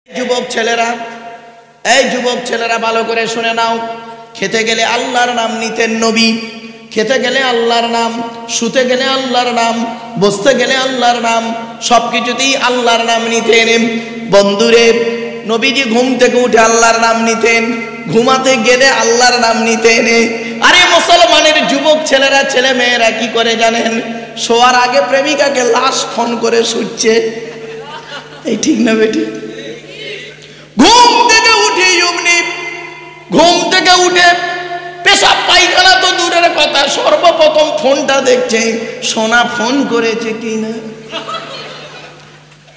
যুবক ছেলেরা ভালো করে শুনে নাও। খেতে গেলে আল্লাহর নাম নিতেন নবী, খেতে গেলে আল্লাহর নাম, শুতে গেলে আল্লাহর নাম, বসতে গেলে আল্লাহর নাম, সবকিছুতেই আল্লাহর নাম নিতেন। বন্ধুরে, নবীজি ঘুম থেকে উঠে আল্লাহর নাম নিতেন, ঘুমাতে গেলে আল্লাহর নাম নিতেন। আরে মুসলমানের যুবক ছেলেরা, ছেলে মেয়েরা কি করে জানেন? শোয়ার আগে প্রেমিকাকে লাশ ফোন করে শুচ্ছে। এই ঠিক না বেটি? ঘুম থেকে উঠে পেশাব পায়খানা তো দূরের কথা, সর্বপ্রথম ফোনটা দেখছে, সোনা ফোন করেছে কিনা।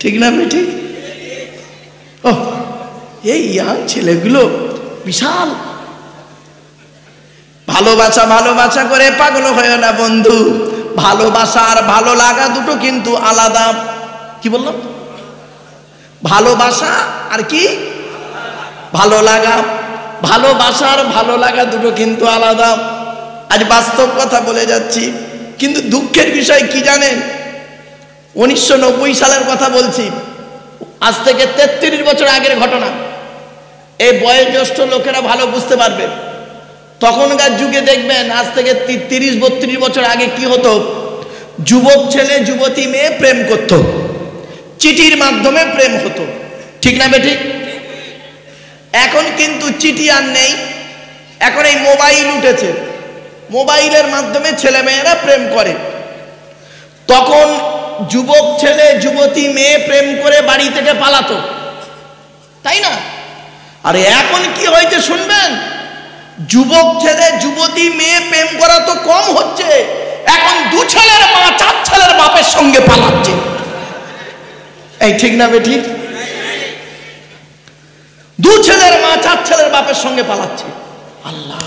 ঠিক না বেটি? ও এই ইয়াং ছেলেগুলো বিশাল ভালোবাসা করে পাগল হয় না বন্ধু। ভালোবাসা আর ভালো লাগা দুটো কিন্তু আলাদা। কি বললাম? ভালোবাসা আর কি ভালো লাগা, ভালোবাসা আর ভালো লাগা দুটো কিন্তু আলাদা। আজ বাস্তব কথা বলে যাচ্ছি, কিন্তু দুঃখের বিষয় কি জানেন? 1990 সালের কথা বলছি, আজ থেকে 33 বছর আগের ঘটনা। এই বয়োজ্যেষ্ঠ লোকেরা ভালো বুঝতে পারবে। তখনকার যুগে দেখবেন, আজ থেকে 30-32 বছর আগে কি হতো? যুবক ছেলে যুবতী মেয়ে প্রেম করত, চিঠির মাধ্যমে প্রেম হতো। ঠিক না বেটি? এখন কিন্তু চিঠি আর নেই, এখন এই মোবাইল উঠেছে, মোবাইলের মাধ্যমে ছেলে মেয়েরা প্রেম করে। তখন যুবক ছেলে যুবতী মেয়ে প্রেম করে বাড়ি থেকে পালাতো, তাই না? আরে এখন কি হয়েছে শুনবেন? যুবক ছেলে যুবতী মেয়ে প্রেম করা তো কম হচ্ছে, এখন 2 ছেলের মা 4 ছেলের বাপের সঙ্গে পালাচ্ছে। এই ঠিক না বেটি? 2 ছেলের মা 4 ছেলের বাপের সঙ্গে পালাচ্ছে। আল্লাহ,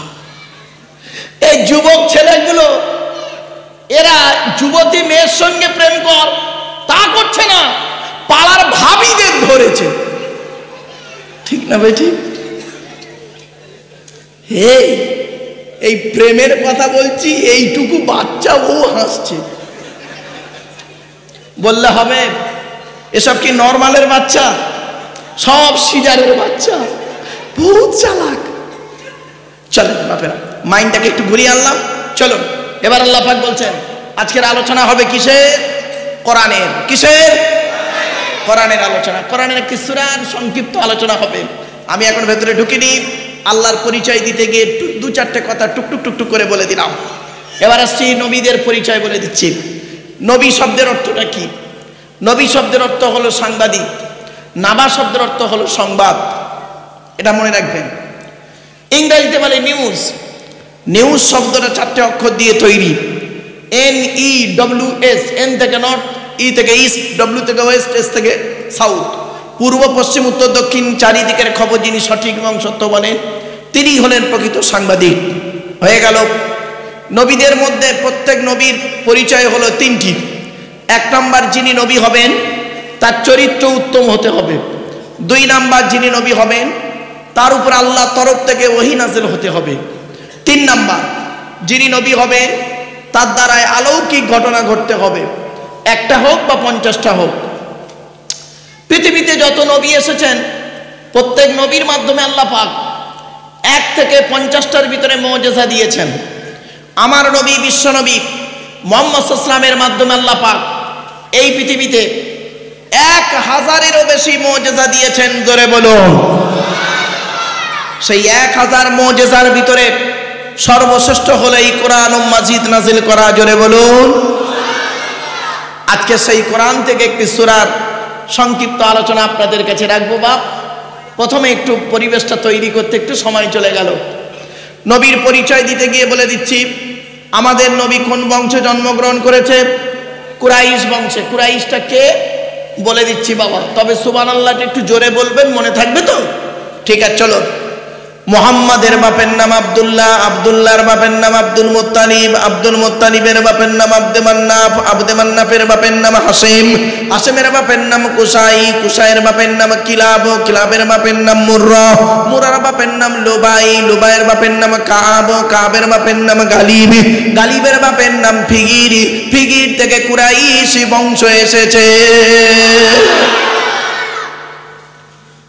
এই যুবক ছেলেগুলো এরা যুবতী মেয়ের সঙ্গে প্রেম কর তা করছে না, পাড়ার ভাবিদের ধরেছে। ঠিক না বেটি? এই প্রেমের কথা বলছি, এইটুকু বাচ্চা ও হাসছে। বললে হবে এসব কি নরমালের বাচ্চা? সব সিজারের বাচ্চা, বহুত চালাক। চলেন বাপেরা, মাইন্ডটাকে একটু ঘুরিয়ে আনলাম। চলো এবার আল্লাহ পাক বলছেন আজকের আলোচনা হবে কিসের? কোরআনের। কিসের? কোরআনের আলোচনা। কোরআনের একটি সূরার সংক্ষিপ্ত আলোচনা হবে। আমি এখন ভেতরে ঢুকিনি, আল্লাহর পরিচয় দিতে গিয়ে 2-4টে কথা টুকটুক করে বলে দিলাম। এবার আসছি নবীদের পরিচয় বলে দিচ্ছি। নবী শব্দের অর্থটা কি? নবী শব্দের অর্থ হলো সাংবাদিক, নাবা শব্দের অর্থ হলো সংবাদ। এটা মনে রাখবেন। ইংরেজিতে বলে নিউজ। নিউজ শব্দটা 4টে অক্ষর দিয়ে তৈরি। NEWS, এন থেকে নর্থ, ই থেকে ইস্ট, ডব্লিউ থেকে ওয়েস্ট, এস থেকে সাউথ। পূর্ব পশ্চিম উত্তর দক্ষিণ চারিদিকের খবর যিনি সঠিক এবং সত্য বলেন, তিনি হলেন প্রকৃত সাংবাদিক। হয়ে গেল। নবীদের মধ্যে প্রত্যেক নবীর পরিচয় হলো 3টি। 1 নম্বর, যিনি নবী হবেন তার চরিত্র উত্তম হতে হবে। 2 নম্বর, যিনি নবী হবেন তার উপর আল্লাহর তরফ থেকে ওহী নাযিল হতে হবে। 3 নম্বর, যিনি নবী হবেন তার দ্বারায় অলৌকিক ঘটনা ঘটতে হবে, 1টা হোক বা 50টা হোক। পৃথিবীতে যত নবী এসেছেন প্রত্যেক নবীর মাধ্যমে আল্লাহ পাক 1 থেকে 50টার ভিতরে মুজিজা দিয়েছেন। আমার নবী বিশ্ব নবী মুহাম্মদ সাল্লাল্লাহু আলাইহি ওয়াসাল্লামের মাধ্যমে আল্লাহ পাক এই পৃথিবীতে 1000-এরও বেশি মুজিজা দিয়েছেন। জোরে বলুন। সেই 1000 মুজিজার ভিতরে সর্বশ্রেষ্ঠ হলো এই কোরআন মাজিদ নাজিল করা। জোরে বলুন। আজকে সেই কোরআন থেকে একটি সূরার সংক্ষিপ্ত আলোচনা আপনাদের কাছে রাখবো। বাপ, প্রথমে একটু পরিবেশটা তৈরি করতে একটু সময় চলে গেল। নবীর পরিচয় দিতে গিয়ে বলে দিচ্ছি, আমাদের নবী কোন বংশে জন্মগ্রহণ করেছে? কুরাইশ বংশে। কুরাইশটা কে বলে দিচ্ছি বাবা, তবে সুবহানাল্লাহটা একটু জোরে বলবেন, মনে থাকবে তো? ঠিক আছে, চলো। মুহাম্মাদের বাপের নাম আব্দুল্লাহ, আব্দুল্লাহর বাপের নাম আব্দুল মুত্তালিব, আব্দুল মুত্তালিবের বাপের নাম আব্দে মান্নাফ, আব্দে মান্নাফের বাপের নাম হাসিম, হাসিমের বাপের নাম কুসাই, কুসাইয়ের বাপের নাম কিলাব, কিলাবের বাপের নাম মুররা, মুরার বাপের নাম লুবাই, লুবাইয়ের বাপের নাম কাব, কাবের বাপের নাম গালিব, গালিবের বাপের নাম ফিগির, ফিগির থেকে কুরাইশ বংশ এসেছে।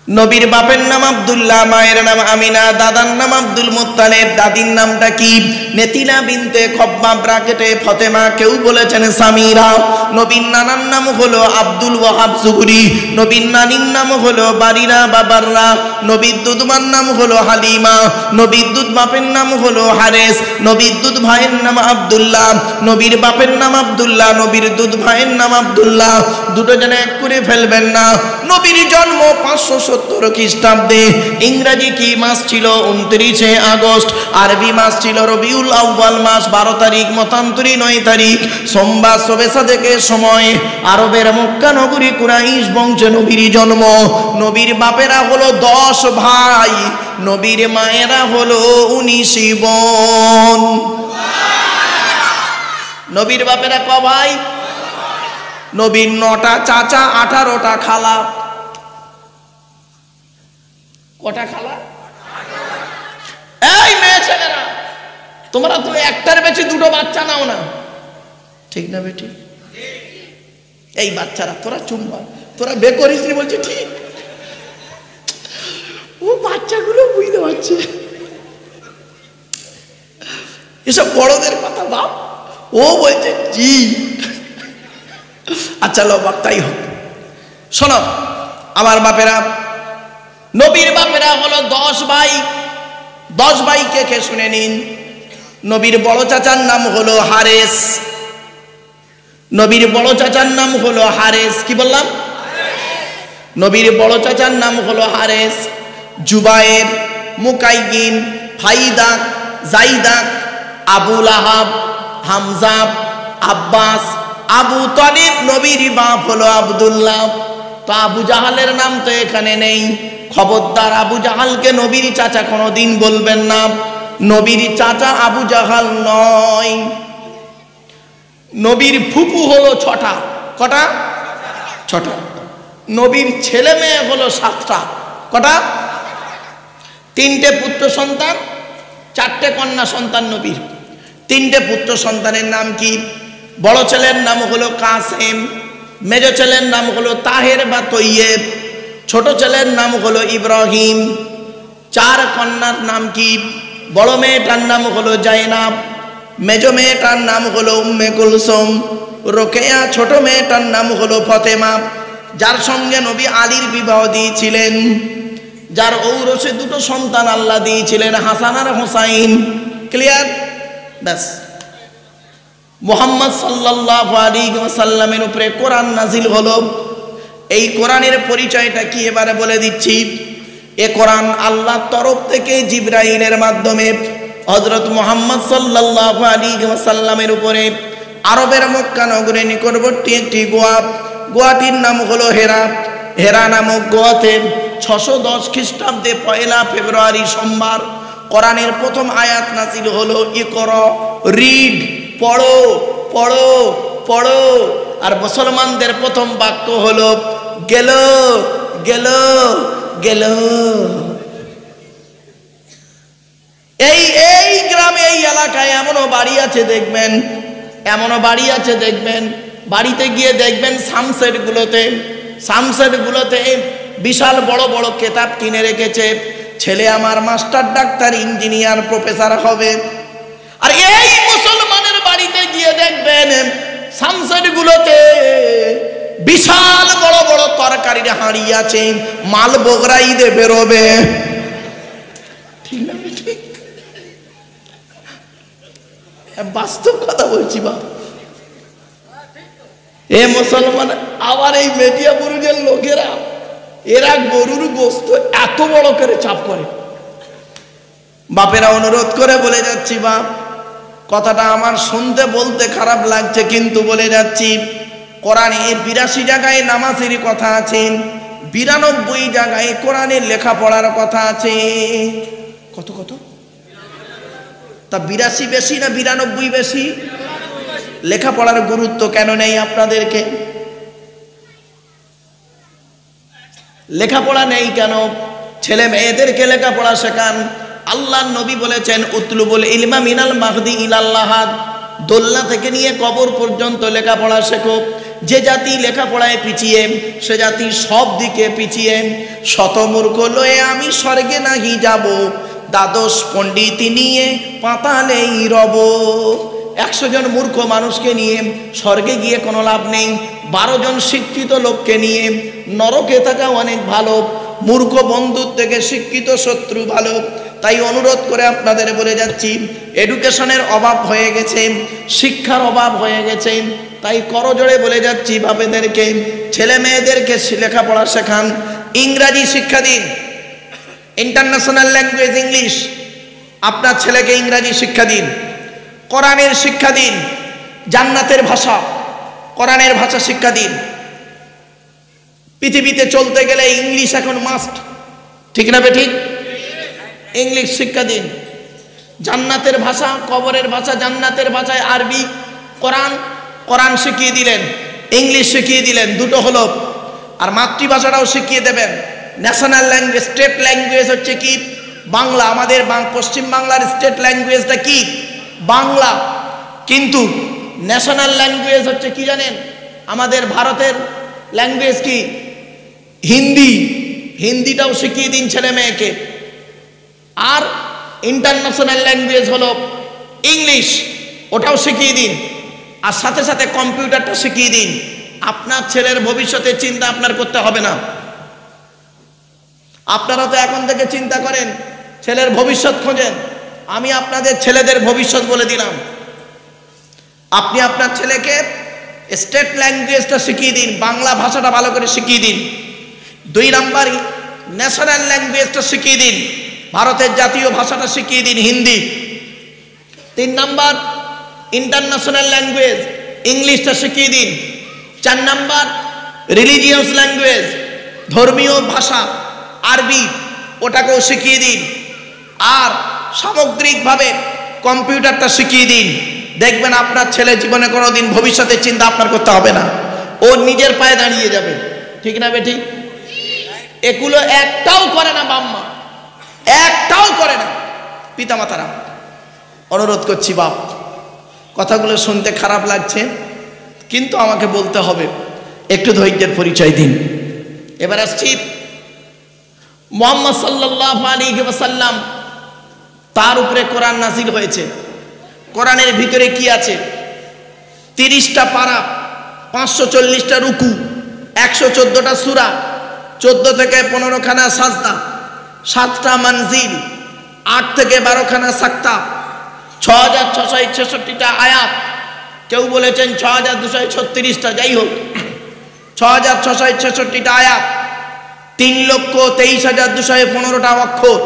নবীর বাপের নাম আব্দুল্লাহ, মায়ের নাম আমিনা, দাদার নাম আব্দুল মুত্তালিব, দাদির নামটা কি? নেতিনা বিনতে খব্বাব ব্রাকেটে ফতেমা, কেউ বলেছেন সামিরা। নবীর নানার নাম হলো আব্দুল ওয়াহাব জুহরি, নবীর নানির নাম হলো বারিরা বা বাররা, নবীর দুধমার নাম হলো হালিমা, নবীর দুধ বাপের নাম হলো হারেস, নবীর দুধ ভাইয়ের নাম আব্দুল্লাহ, নবীর বাপের নাম আব্দুল্লাহ, নবীর দুধ ভাইয়ের নাম আব্দুল্লাহ। দুটো যেন এক করে ফেলবেন না। নবীর জন্ম 570 খ্রিস্টাব্দে। ইংরেজি কি মাস ছিল? 29 আগস্ট। আরবি মাস ছিল রবিউল আউয়াল মাস, 12 তারিখ, মতান্তরী 9 তারিখ, সোমবার শবে সাদেকের সময়। আরবের মক্কা নগরী কুরাইশ বংশে নবীর জন্ম। নবীর বাপেরা হলো 10 ভাই, নবীর মায়েরা হলো 19 বোন। নবীর বাপেরা ক ভাই? নবীর 9টা চাচা, 18টা খালা। কটা খালা? এই মেয়ে ছেলেরা, তোমরা তো একটার বেশি দুটো বাচ্চা নাও না, ঠিক না বেটি? এই বাচ্চারা, তোরা চুম্বা, তোরা বে করিস নি বলছে ঠিক। ও বাচ্চাগুলো বুঝতে পারছে এসব বড়দের কথা বাপ, ও বলছে জি। আচ্ছা লো বাপ, তাই হোক। শোনো আমার বাপেরা, নবীর বাপেরা হলো 10 ভাই। 10 ভাই কে কে শুনে নিন। নবীর বড় চাচার নাম হলো হারেস, নবীর বড় চাচার নাম হলো হারেস। কি বললাম? নবীর বড় চাচার নাম হলো হারেস। জুবায়ের, মুকাইগিন, ফাইদা, জাইদা, আবু লাহাব, হামজা, আব্বাস, আবু তালিব। নবীর বাপ হলো আব্দুল্লাহ। তো আবু জাহালের নাম তো এখানে নেই। খবরদার আবু জাহালকে নবীর চাচা কোনোদিন বলবেন না। নবীর চাচা আবু জাহাল নয়। নবীর ফুপু হলো 6টা। কটা? 6টা। নবীর ছেলে মেয়ে হলো 7টা। কটা? 3টে পুত্র সন্তান, 4টে কন্যা সন্তান নবীর। 3টে পুত্র সন্তানের নাম কি? বড় ছেলের নাম হলো কাসেম, মেজ ছেলের নাম হলো তাহের বা তৈয়েব, ছোট ছেলের নাম হলো ইব্রাহিম। 4 কন্যার নাম কি? বড় মেয়েটার নাম হলো জাইনাব, মেজ মেয়েটার নাম হলো উম্মে কুলসুম, রোকেয়া। ছোট মেয়েটার নাম হলো ফতেমা, যার সঙ্গে নবী আলীর বিবাহ দিয়েছিলেন, যার ঔরসে 2টো সন্তান আল্লাহ দিয়েছিলেন, হাসান আর হোসাইন। ক্লিয়ার? ব্যাস। মুহাম্মদ সাল্লাল্লাহু আলাইহি ওয়াসাল্লামের উপরে কোরআন নাজিল হলো। এই কোরআনের পরিচয়টা কি এবারে বলে দিচ্ছি। এ কোরআন আল্লাহর তরফ থেকে জিবরাইলের মাধ্যমে হযরত মুহাম্মদ সাল্লাল্লাহু আলাইহি ওয়াসাল্লামের উপরে আরবের মক্কা নগরের নিকটবর্তী একটি গোয়াটির নাম হলো হেরা। হেরা নামক গোয়াতে 610 খ্রিস্টাব্দে 1 ফেব্রুয়ারি সোমবার কোরআনের প্রথম আয়াত নাজিল হলো। ইকরা, রিড, পড়ো পড়ো পড়ো। আর মুসলমানদের প্রথম বাক্য হলো গেল গেল গেল। এই গ্রামে, এই এলাকায় এমনও বাড়ি আছে দেখবেন, এমনও বাড়ি আছে দেখবেন, বাড়িতে গিয়ে দেখবেন সামসেটগুলোতে বিশাল বড় বড় কেতাব কিনে রেখেছে। ছেলে আমার মাস্টার, ডাক্তার, ইঞ্জিনিয়ার, প্রফেসর হবে। আর এই মুসলমানের বাড়িতে গিয়ে দেখবেন সামসেটগুলোতে বিশাল বড় বড় তরকারির হাঁড়ি আছে, মাল বগরা ঈদে বেরোবে। ঠিক না? ঠিক বাস্তব কথা বলছি বা। এ মুসলমান, আবার এই মেদিয়া বুরুজের লোকেরা, এরা গরুর গোস্ত এত বড় করে চাপ করে। বাপেরা অনুরোধ করে বলে যাচ্ছি, বাপ কথাটা আমার শুনতে বলতে খারাপ লাগছে, কিন্তু বলে যাচ্ছি, কোরআনে 82 জায়গায় নামাজের কথা আছে, 92 জায়গায় কোরআনের লেখাপড়ার কথা আছে। কত কত? তা 82 বেশি না 92 বেশি? লেখাপড়ার গুরুত্ব কেন নেই আপনাদেরকে? লেখাপড়া নেই কেন? ছেলে মেয়েদেরকে লেখাপড়া শেখান। আল্লাহর নবী বলেছেন, উতলুবুল ইলমা মিনাল মাহদি ইলাল লাহাদ। দোলনা থেকে নিয়ে কবর পর্যন্ত লেখাপড়া শেখো। যে জাতি লেখাপড়ায় পিছিয়ে সে জাতি সব দিকে পিছিয়ে। শতমূর্খ লয়ে আমি স্বর্গে নাহি যাব, দ্বাদশ পণ্ডিত নিয়ে পাতালেই রব। 100 জন মূর্খ মানুষকে নিয়ে স্বর্গে গিয়ে কোনো লাভ নেই, 12 জন শিক্ষিত লোককে নিয়ে নরকে থাকা অনেক ভালো। মূর্খ বন্ধুর থেকে শিক্ষিত শত্রু ভালো। তাই অনুরোধ করে আপনাদের বলে যাচ্ছি, এডুকেশনের অভাব হয়ে গেছে, শিক্ষার অভাব হয়ে গেছে। তাই করজোড়ে বলে যাচ্ছি বাপেদেরকে, ছেলে মেয়েদেরকে লেখাপড়া শেখান, ইংরাজি শিক্ষা দিন, ইন্টারন্যাশনাল ল্যাঙ্গুয়েজ ইংলিশ। আপনার ছেলেকে ইংরাজি শিক্ষা দিন, কোরআনের শিক্ষা দিন, জান্নাতের ভাষা কোরআনের ভাষা শিক্ষা দিন। পৃথিবীতে চলতে গেলে ইংলিশ এখন মাস্ট, ঠিক না বেঠিক? ইংলিশ শিক্ষা দিন। জান্নাতের ভাষা, কবরের ভাষা, জান্নাতের ভাষায় আরবি, কোরআন, কোরআন শিখিয়ে দিলেন, ইংলিশ শিখিয়ে দিলেন, দুটো হলো। আর মাতৃভাষাটাও শিখিয়ে দেবেন। ন্যাশনাল ল্যাঙ্গুয়েজ, স্টেট ল্যাঙ্গুয়েজ হচ্ছে কি? বাংলা। আমাদের পশ্চিম বাংলার স্টেট ল্যাঙ্গুয়েজটা কি? বাংলা। কিন্তু ন্যাশনাল ল্যাঙ্গুয়েজ হচ্ছে কি জানেন? আমাদের ভারতের ল্যাঙ্গুয়েজ কি? হিন্দি। হিন্দিটাও শিখিয়ে দিন ছেলে মেয়েকে। আর ইন্টারন্যাশনাল ল্যাঙ্গুয়েজ হলো ইংলিশ, ওটাও শিখিয়ে দিন। আর সাথে সাথে কম্পিউটারটা শিখিয়ে দিন। আপনার ছেলের ভবিষ্যতের চিন্তা আপনার করতে হবে না। আপনারা তো এখন থেকে চিন্তা করেন, ছেলের ভবিষ্যৎ খোঁজেন। আমি আপনাদের ছেলেদের ভবিষ্যৎ বলে দিলাম। আপনি আপনার ছেলেকে স্টেট ল্যাঙ্গুয়েজটা শিখিয়ে দিন, বাংলা ভাষাটা ভালো করে শিখিয়ে দিন। 2 নাম্বার ন্যাশনাল ল্যাঙ্গুয়েজটা শিখিয়ে দিন, ভারতের জাতীয় ভাষাটা শিখিয়ে দিন, হিন্দি। 3 নাম্বার ইন্টারন্যাশনাল ল্যাঙ্গুয়েজ ইংলিশটা শিখিয়ে দিন। 4 নাম্বার রিলিজিয়াস ল্যাঙ্গুয়েজ, ধর্মীয় ভাষা আরবি, ওটাকেও শিখিয়ে দিন। আর সামগ্রিকভাবে কম্পিউটারটা শিখিয়ে দিন। দেখবেন আপনার ছেলে জীবনে কোনোদিন ভবিষ্যতের চিন্তা আপনার করতে হবে না, ও নিজের পায়ে দাঁড়িয়ে যাবে, ঠিক না বেঠিক? এগুলো একটাও করে না বাম্মা, একটাও করে না পিতামাতারা। অনুরোধ করছি বাপ, কথাগুলো শুনতে খারাপ লাগছে কিন্তু আমাকে বলতে হবে, একটু ধৈর্যের পরিচয় দিন। এবার আসছি মুহাম্মদ সাল্লাল্লাহু আলাইহি ওয়াসাল্লাম, তার উপরে কোরআন নাযিল হয়েছে। কোরআনের ভিতরে কি আছে? 30টা পারা, 540টা রুকু, 114টা সূরা, 14 থেকে 15 খানা সাজদা, 7টা মানজিল, 8 থেকে 12 খানা সাক্তা, 6666টা আয়াত। কেউ বলেছেন 6236টা, যাই হোক 6666টা আয়াত, 3,23,215টা অক্ষর।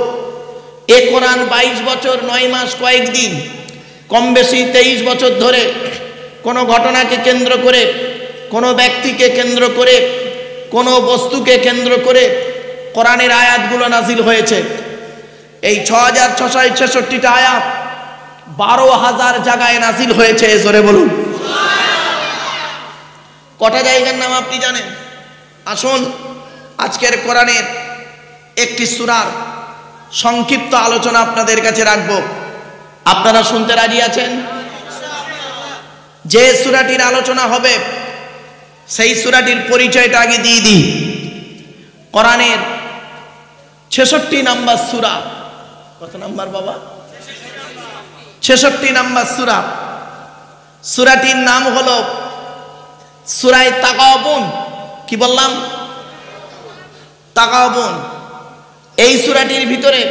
এ কোরআন 22 বছর 9 মাস কয়েকদিন, কম বেশি 23 বছর ধরে কোনো ঘটনাকে কেন্দ্র করে, কোনো ব্যক্তিকে কেন্দ্র করে, কোনো বস্তুকে কেন্দ্র করে কোরআনের আয়াতগুলো নাজিল হয়েছে। এই 6666টা আয়াত 12,000 জায়গায় নাজিল হয়েছে। জোরে বলুন কটা জায়গার নাম আপনি জানেন? আসুন আজকের কোরআনের একটি সূরার সংক্ষিপ্ত আলোচনা আপনাদের কাছে রাখব। আপনারা শুনতে রাজি আছেন? যে সূরাটির আলোচনা হবে সেই সূরাটির পরিচয়টা আগে দিয়ে দিই। কোরআনের 66 নাম্বার সূরা। কত নাম্বার বাবা? 66 নাম্বার সূরা। সূরাটির নাম হলো সূরা তাগাবুন। কি বললাম? তাগাবুন। এই সূরাটির ভিতরে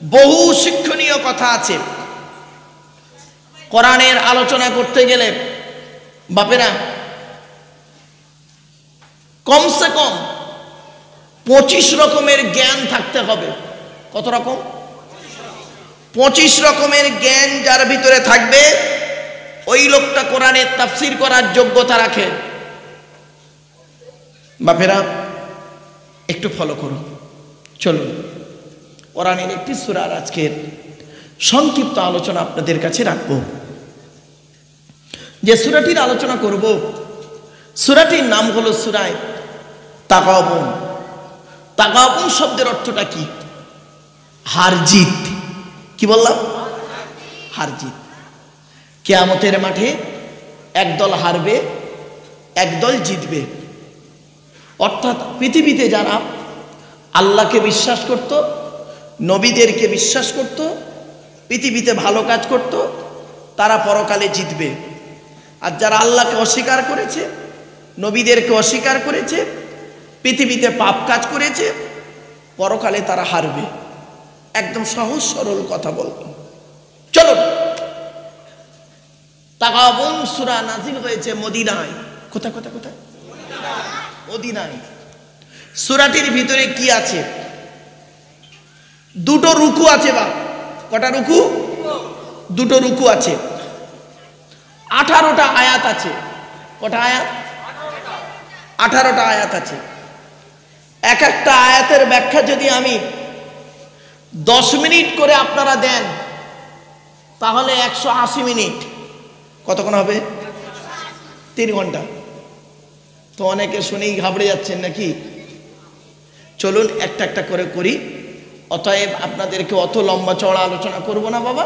বহু শিক্ষণীয় কথা আছে। কোরআনের আলোচনা করতে গেলে বাপেরা কমসে কম 25 রকমের জ্ঞান থাকতে হবে। কত রকম? 25 রকমের জ্ঞান যার ভিতরে থাকবে ওই লোকটা কোরআনের তাফসীর করার যোগ্যতা রাখে। বাপেরা একটু ফলো করুন, চলুন কোরআনের একটি সূরার আজকের সংক্ষিপ্ত আলোচনা আপনাদের কাছে রাখব। যে সূরাটির আলোচনা করব সূরাটির নাম হলো সূরা তাগাবুন। তাগাবুন শব্দের অর্থটা কি? হার জিত। কি বললাম? হার জিত। কিয়ামতের মাঠে একদল হারবে একদল জিতবে। অর্থাৎ পৃথিবীতে যারা আল্লাহকে বিশ্বাস করত, নবীদেরকে বিশ্বাস করত, পৃথিবীতে ভালো কাজ করত, তারা পরকালে জিতবে। আর যারা আল্লাহকে অস্বীকার করেছে, নবীদেরকে অস্বীকার করেছে, পৃথিবীতে পাপ কাজ করেছে, পরকালে তারা হারবে। একদম সহজ সরল কথা বললাম। চলো তাগাবুন সূরা নাজিল হয়েছে মদিনায়। কোথায় কোথায় কোথায়? মদিনায়। সূরাটির ভিতরে কি আছে? দুটো রুকু আছে। বা কটা রুকু? দুটো রুকু আছে। 18টা আয়াত আছে। কটা আয়াত? 18টা আয়াত আছে। এক একটা আয়াতের ব্যাখ্যা যদি আমি 10 মিনিট করে আপনারা দেন, তাহলে 180 মিনিট। কতক্ষণ হবে? 3 ঘন্টা। তো অনেকে শুনেই ঘাবড়ে যাচ্ছেন নাকি? চলুন একটা একটা করে করি। অতএব আপনাদেরকে অত লম্বা চওড়া আলোচনা করব না বাবা,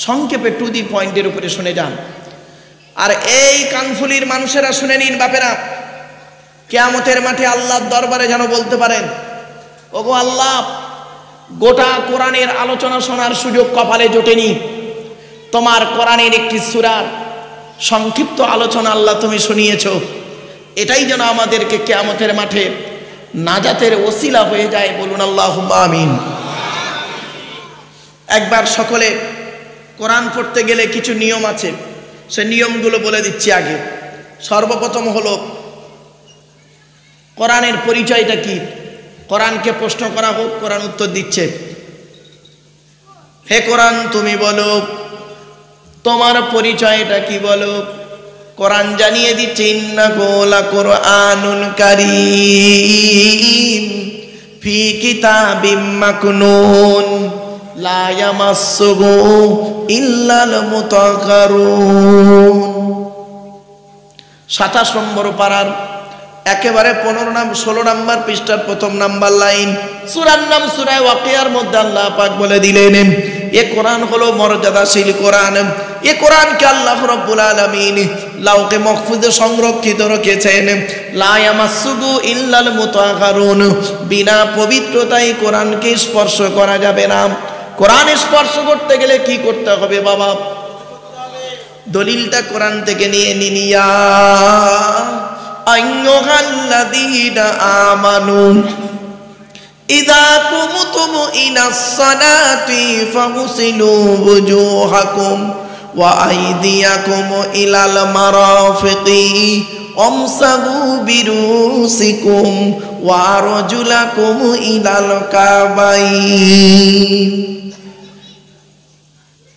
সংক্ষেপে টু দি পয়েন্টের উপরে শুনে যান। আর এই কানফুলির মানুষেরা শুনে নিন বাপেরা, কিয়ামতের মাঠে আল্লাহর দরবারে যেন বলতে পারেন, ওগো আল্লাহ, গোটা কোরআনের আলোচনা শোনার সুযোগ কপালে জোটেনি, তোমার কোরআনের একটি সূরার সংক্ষিপ্ত আলোচনা আল্লাহ তুমি শুনিয়েছো, এটাই যেন আমাদেরকে কিয়ামতের মাঠে নাজাতের ওসিলা হয়ে যায়। বলুন আল্লাহুম্মা আমিন। একবার সকলে কোরআন পড়তে গেলে কিছু নিয়ম আছে, সে নিয়মগুলো বলে দিচ্ছি আগে। সর্বপ্রথম হলো কোরআনের পরিচয়টা কি। কোরআনকে প্রশ্ন করা হোক, কোরআন উত্তর দিচ্ছে, হে কোরআন তুমি বলো তোমার পরিচয়টা কি বলো। কোরআন জানিয়ে দিচ্ছে, ইন্নাহু লাকুরআনুন কারীম ফি কিতাবিম মাকনুন লা ইয়ামাসসুহু ইল্লাল মুতাহহারুন। 27 নম্বর পারার একেবারে 16 নম্বর পৃষ্ঠার 1 নম্বর লাইন। সূরার নাম সূরা ওয়াকিয়ার মধ্যে আল্লাহ পাক বলে দিলেন, এ কোরআন হলো মর্যাদাশীল কোরআন। এ কোরআনকে আল্লাহ রাব্বুল আলামিন লাউকে মাহফুজে সংরক্ষিত রেখেছেন। লা ইয়ামাসসুহু ইল্লাল মুতাহহারুন, বিনা পবিত্রতায় কোরআনকে স্পর্শ করা যাবে না। কোরআন স্পর্শ করতে গেলে কি করতে হবে বাবা? দলিলটা কোরআন থেকে নিয়ে নিনিয়া। আইয়ুহাল্লাযীনা আমানু ইযা কুমতুম ইলাস সালাতি ফাগসিলু ওয়ুজুহাকুম ওয়া আইদিয়াকুম ইলাল মারাফিকি ওয়ামসাহু বিরুসিকুম ওয়া আরজুলাকুম ইলাল কাবাইন।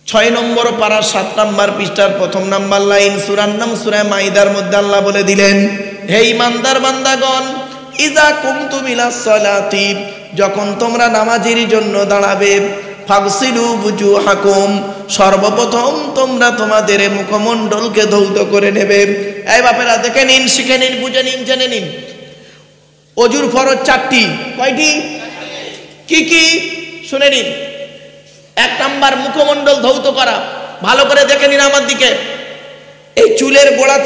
6 নম্বর পারা 7 নম্বর পৃষ্ঠার 1 নম্বর লাইন। সূরার নাম সূরা মাইদার মধ্যে আল্লাহ বলে দিলেন, হে ঈমানদার বান্দাগণ, ইযা কুমতুম ইলাস সালাতি, যখন তোমরা নামাজের জন্য দাঁড়াবে, ফাগসিলু ওয়ুজুহাকুম, সর্বপ্রথম তোমরা তোমাদের মুখমণ্ডলকে ধৌত করে নেবে। এই বাপেরা দেখে নিন, শিখে নিন, বুঝে নিন, জেনে নিন। ওযুর ফরজ 4টি। কয়টি? কি কি? শুনে নিন। 1 নাম্বার মুখমণ্ডল ধৌত করা। ভালো করে দেখে নিন আমার দিকে। এই চুলের গোড়া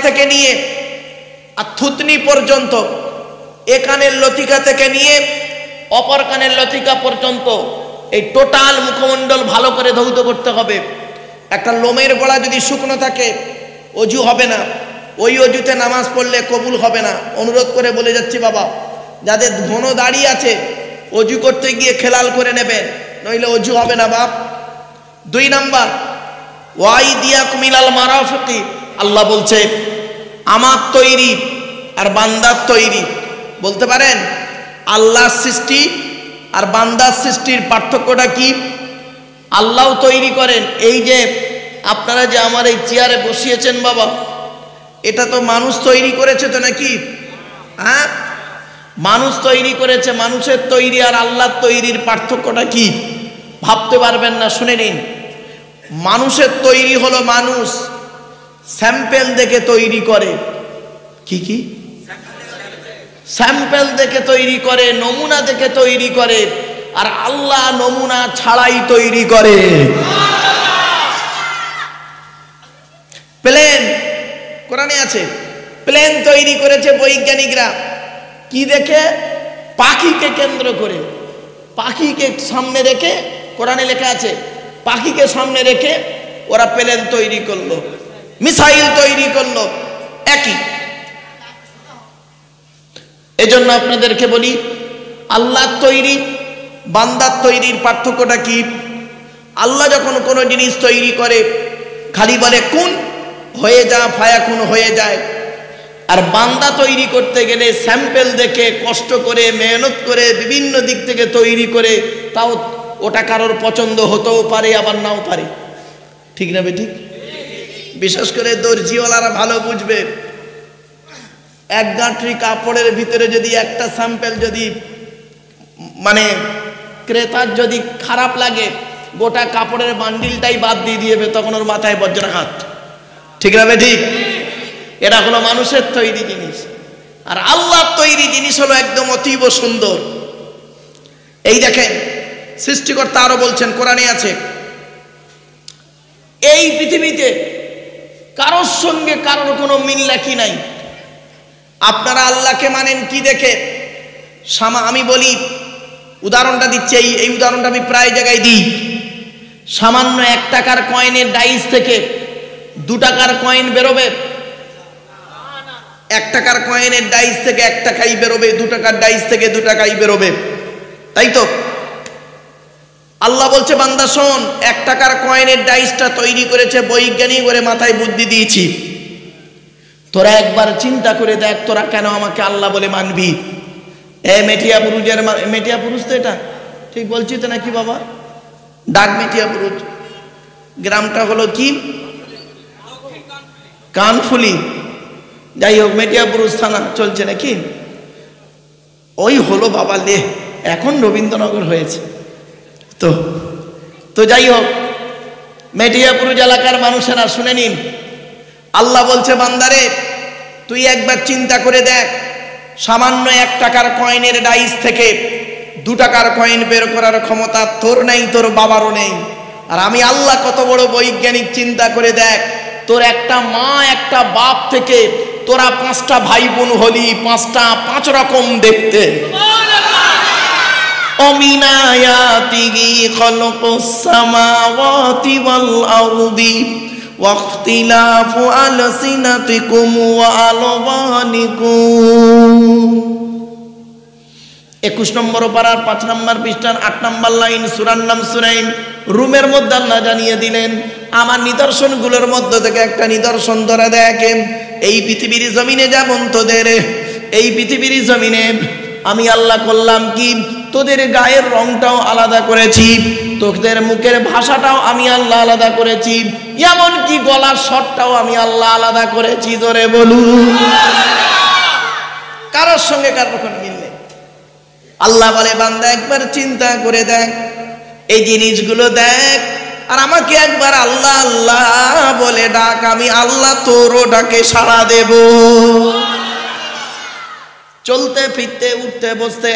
থেকে নিয়ে আর থুতনি পর্যন্ত, এ কানের লতিকা থেকে নিয়ে অপর কানের লতিকা পর্যন্ত, এই টোটাল মুখমণ্ডল ভালো করে ধৌত করতে হবে। একটা লোমের গোড়া যদি শুকনো থাকে অজু হবে না, ওই অজুতে নামাজ পড়লে কবুল হবে না। অনুরোধ করে বলে যাচ্ছি বাবা, যাদের ঘন দাড়ি আছে অজু করতে গিয়ে খেলাল করে নেবেন, নইলে অজু হবে না বাপ। 2 নাম্বার ওয়াইদিয়াকুম ইলাল মারাফিকি, আল্লাহ বলছে আমার তৈরি আর বান্দার তৈরি। বলতে পারেন আল্লাহর সৃষ্টি আর বান্দার সৃষ্টির পার্থক্যটা কি? আল্লাহ তৈরি করেন। এই যে আপনারা যে আমার এই চেয়ারে বসিয়েছেন বাবা, এটা তো মানুষ তৈরি করেছে তো নাকি? হ্যাঁ, মানুষ তৈরি করেছে। মানুষের তৈরি আর আল্লাহর তৈরির পার্থক্যটা কি? ভাবতে পারবেন না, শুনে নিন। মানুষের তৈরি হলো মানুষ স্যাম্পেল দেখে তৈরি করে। কি কি? স্যাম্পেল দেখে তৈরি করে, নমুনা দেখে তৈরি করে। আর আল্লাহ নমুনা ছাড়াই তৈরি করে। প্লেন আছে, প্লেন তৈরি করেছে বৈজ্ঞানিকরা কি দেখে? পাখিকে কেন্দ্র করে, পাখিকে সামনে রেখে, কোরআনে লেখা আছে পাখিকে সামনে রেখে ওরা প্লেন তৈরি করলো, মিসাইল তৈরি করলো। একই। এজন্য আপনাদেরকে বলি, আল্লাহর তৈরি বান্দার তৈরির পার্থক্যটা কি? আল্লাহ যখন কোনো জিনিস তৈরি করে খালি বলে কুন, হয়ে যা, ফায়াকুন হয়ে যায়। আর বান্দা তৈরি করতে গেলে স্যাম্পেল দেখে, কষ্ট করে, মেহনত করে, বিভিন্ন দিক থেকে তৈরি করে, তাও ওটা কারোর পছন্দ হতেও পারে, আবার নাও পারে। ঠিক না বেঠিক? বিশেষ করে দর্জিওয়ালারা ভালো বুঝবে। এক গাঁটরি কাপড়ের ভিতরে যদি একটা স্যাম্পেল যদি মানে ক্রেতার যদি খারাপ লাগে, গোটা কাপড়ের বান্ডিলটাই বাদ দিয়ে দিবে, তখন ওর মাথায় বজ্রাঘাত। ঠিক না বেঠিক? এটা হলো মানুষের তৈরি জিনিস। আর আল্লাহর তৈরি জিনিস হলো একদম অতীব সুন্দর। এই দেখেন, সৃষ্টিকর্তা আরো বলছেন, কোরআনে আছে, এই পৃথিবীতে কারোর সঙ্গে কারোর কোনো মিল লাকি নাই। আপনারা আল্লাহকে মানেন কি দেখে? আমি বলি, উদাহরণটা দিচ্ছি, এই উদাহরণটা আমি প্রায় জায়গায় দিই। সামান্য 1 টাকার কয়েনের ডাইস থেকে 2 টাকার কয়েন বেরোবে? 1 টাকার কয়েনের ডাইস থেকে 1 টাকাই বেরোবে, 2 টাকার ডাইস থেকে 2 টাকাই বেরোবে, তাই তো? আল্লাহ বলছে, বান্দা শোন, 1 টাকার কয়েনের ডাইসটা তৈরি করেছে বৈজ্ঞানিক, করে মাথায় বুদ্ধি দিয়েছি। তোরা একবার চিন্তা করে দেখ, তোরা কেন আমাকে আল্লাহ বলে মানবি? মেটিয়া পুরুষের, মেটিয়া পুরুষ তো এটা ঠিক বলছি তো নাকি বাবা? ডাক মেটিয়া পুরুষ, গ্রামটা হলো কি? কানফুলি। যাই হোক, মেটিয়া পুরুষ থানা চলছে নাকি? ওই হলো বাবা লেহ, এখন রবীন্দ্রনগর হয়েছে। তো যাই হোক, মেটিয়াপুর এলাকার মানুষেরা শুনে নিন, আল্লাহ বলছে, বান্দারে তুই একবার চিন্তা করে দেখ, সামান্য 1 টাকার কয়েনের ডাইস থেকে 2 টাকার কয়েন বের করার ক্ষমতা তোর নেই, তোর বাবারও নেই। আর আমি আল্লাহ কত বড় বৈজ্ঞানিক, চিন্তা করে দেখ, তোর একটা মা একটা বাপ থেকে তোরা 5টা ভাই বোন হলি, 5 রকম দেখতে। ومن آياته خلق السماوات والأرض واختلاف ألسنتكم وألوانكم। 21 নম্বর পারার 5 নম্বর পৃষ্ঠার 8 নম্বর লাইন, সূরার নাম সূরা রুমের মধ্যে আল্লাহ জানিয়ে দিলেন, আমার নিদর্শনগুলোর মধ্যে থেকে একটা নিদর্শন ধরে দেখেন, এই পৃথিবীর জমিনে যেমন তোদের, এই পৃথিবীর জমিনে আমি আল্লাহ করলাম কি, তোদের গায়ের রংটাও আলাদা করেছি, তোদের মুখের ভাষাটাও আমি আল্লাহ আলাদা করেছি, এমনকি গলার স্বরটাও আমি আল্লাহ আলাদা করেছি। জোরে বলুন। কারোর সঙ্গে কারোর কোনো মিল নেই। আল্লাহ বলে, বান্দা একবার চিন্তা করে দেখ, এই জিনিসগুলো দেখ, আর আমাকে একবার আল্লাহ আল্লাহ বলে ডাক, আমি আল্লাহ তোরও ডাকে সাড়া দেব। চলতে ফিরতে, উঠতে বসতে